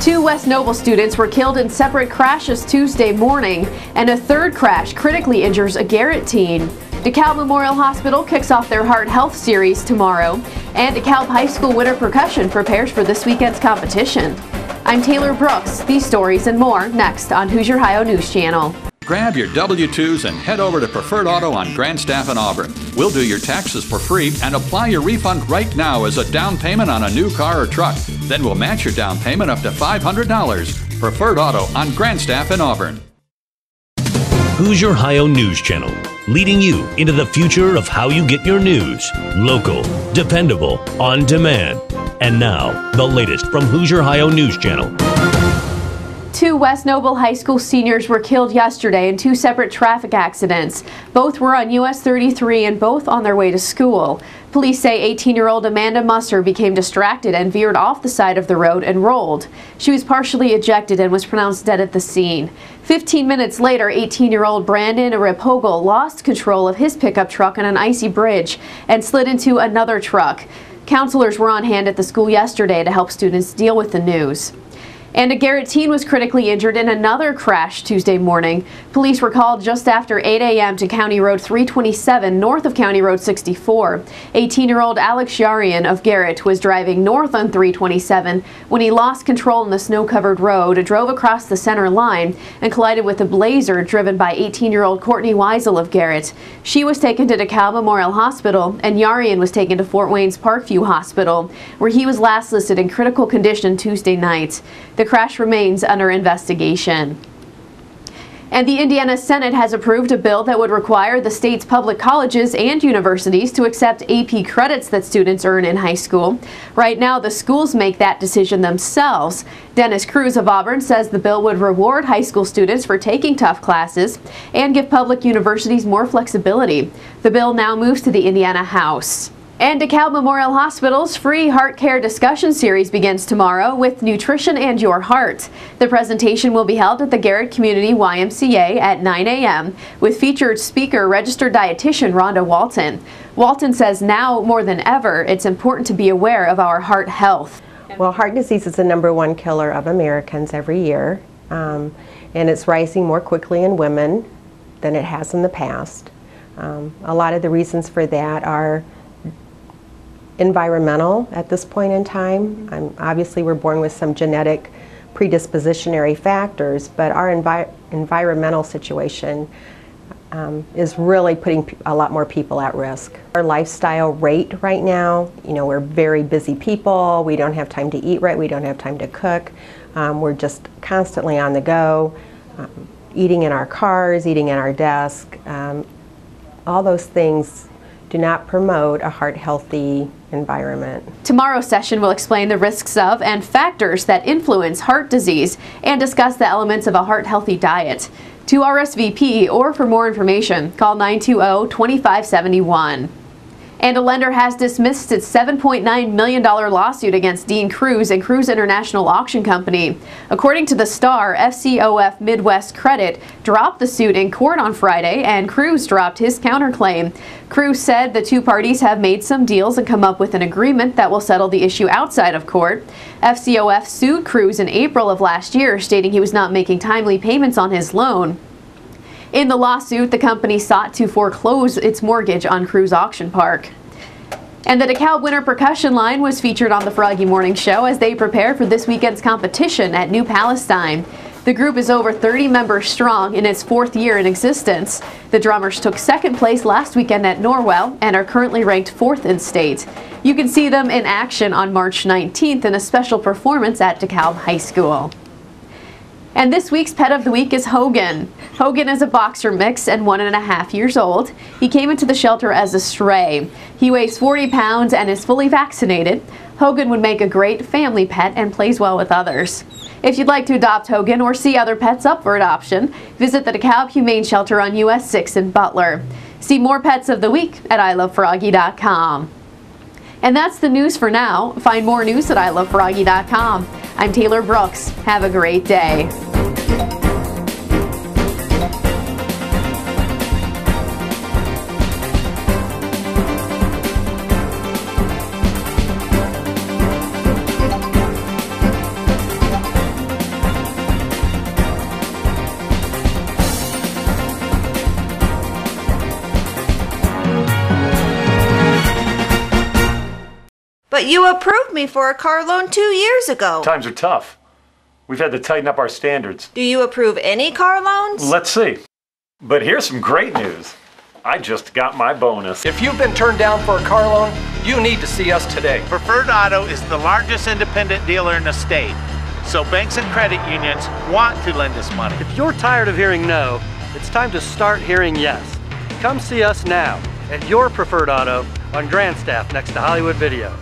Two West Noble students were killed in separate crashes Tuesday morning, and a third crash critically injures a Garrett teen. DeKalb Memorial Hospital kicks off their Heart Health Series tomorrow, and DeKalb High School Winter Percussion prepares for this weekend's competition. I'm Taylor Brooks. These stories and more next on Hoosierhio News Channel. Grab your W-2s and head over to Preferred Auto on Grandstaff and Auburn. We'll do your taxes for free and apply your refund right now as a down payment on a new car or truck. Then we'll match your down payment up to $500. Preferred Auto on Grandstaff and Auburn. Hoosierhio News Channel, leading you into the future of how you get your news. Local, dependable, on demand. And now, the latest from Hoosierhio News Channel. Two West Noble High School seniors were killed yesterday in two separate traffic accidents. Both were on US 33 and both on their way to school. Police say 18-year-old Amanda Musser became distracted and veered off the side of the road and rolled. She was partially ejected and was pronounced dead at the scene. 15 minutes later, 18-year-old Brandon REPLOGLE lost control of his pickup truck on an icy bridge and slid into another truck. Counselors were on hand at the school yesterday to help students deal with the news. And a Garrett teen was critically injured in another crash Tuesday morning. Police were called just after 8 a.m. to County Road 327 north of County Road 64. 18-year-old YARIAN of Garrett was driving north on 327 when he lost control on the snow-covered road, drove across the center line, and collided with a Blazer driven by 18-year-old COURTNEY WISEL of Garrett. She was taken to DeKalb Memorial Hospital, and YARIAN was taken to Fort Wayne's PARKVIEW Hospital, where he was last listed in critical condition Tuesday night. The crash remains under investigation. And the Indiana Senate has approved a bill that would require the state's public colleges and universities to accept AP credits that students earn in high school. Right now, the schools make that decision themselves. Dennis KRUSE of Auburn says the bill would reward high school students for taking tough classes and give public universities more flexibility. The bill now moves to the Indiana House. And DeKalb Memorial Hospital's free heart care discussion series begins tomorrow with Nutrition and Your Heart. The presentation will be held at the Garrett Community YMCA at 9 a.m. with featured speaker registered dietitian RHONDA WALTON. WALTON says now more than ever it's important to be aware of our heart health. Well, heart disease is the #1 killer of Americans every year, and it's rising more quickly in women than it has in the past. A lot of the reasons for that are environmental at this point in time. Obviously we're born with some genetic predispositionary factors, but our environmental situation is really putting a lot more people at risk. Our lifestyle rate right now, we're very busy people, we don't have time to eat right, we don't have time to cook, we're just constantly on the go, eating in our cars, eating at our desk, all those things do not promote a heart-healthy environment. Tomorrow's session will explain the risks of and factors that influence heart disease and discuss the elements of a heart-healthy diet. To RSVP or for more information, call 920-2571. And a lender has dismissed its $7.9 million lawsuit against Dean KRUSE and KRUSE International Auction Company. According to the Star, FCOF Midwest Credit dropped the suit in court on Friday, and KRUSE dropped his counterclaim. KRUSE said the two parties have made some deals and come up with an agreement that will settle the issue outside of court. FCOF sued KRUSE in April of last year, stating he was not making timely payments on his loan. In the lawsuit, the company sought to foreclose its mortgage on KRUSE Auction Park. And the DeKalb Winter Percussion line was featured on the Froggy Morning Show as they prepare for this weekend's competition at New Palestine. The group is over 30 members strong in its 4th year in existence. The drummers took 2nd place last weekend at Norwell and are currently ranked 4th in state. You can see them in action on March 19th in a special performance at DeKalb High School. And this week's Pet of the Week is Hogan. Hogan is a boxer mix and 1.5 years old. He came into the shelter as a stray. He weighs 40 pounds and is fully vaccinated. Hogan would make a great family pet and plays well with others. If you'd like to adopt Hogan or see other pets up for adoption, visit the DeKalb Humane Shelter on US 6 in Butler. See more Pets of the Week at ilovefroggy.com. And that's the news for now. Find more news at ilovefroggy.com. I'm Taylor Brooks. Have a great day. But you approved me for a car loan 2 years ago. Times are tough. We've had to tighten up our standards. Do you approve any car loans? Let's see. But here's some great news. I just got my bonus. If you've been turned down for a car loan, you need to see us today. Preferred Auto is the largest independent dealer in the state, so banks and credit unions want to lend us money. If you're tired of hearing no, it's time to start hearing yes. Come see us now at your Preferred Auto on Grandstaff next to Hollywood Video.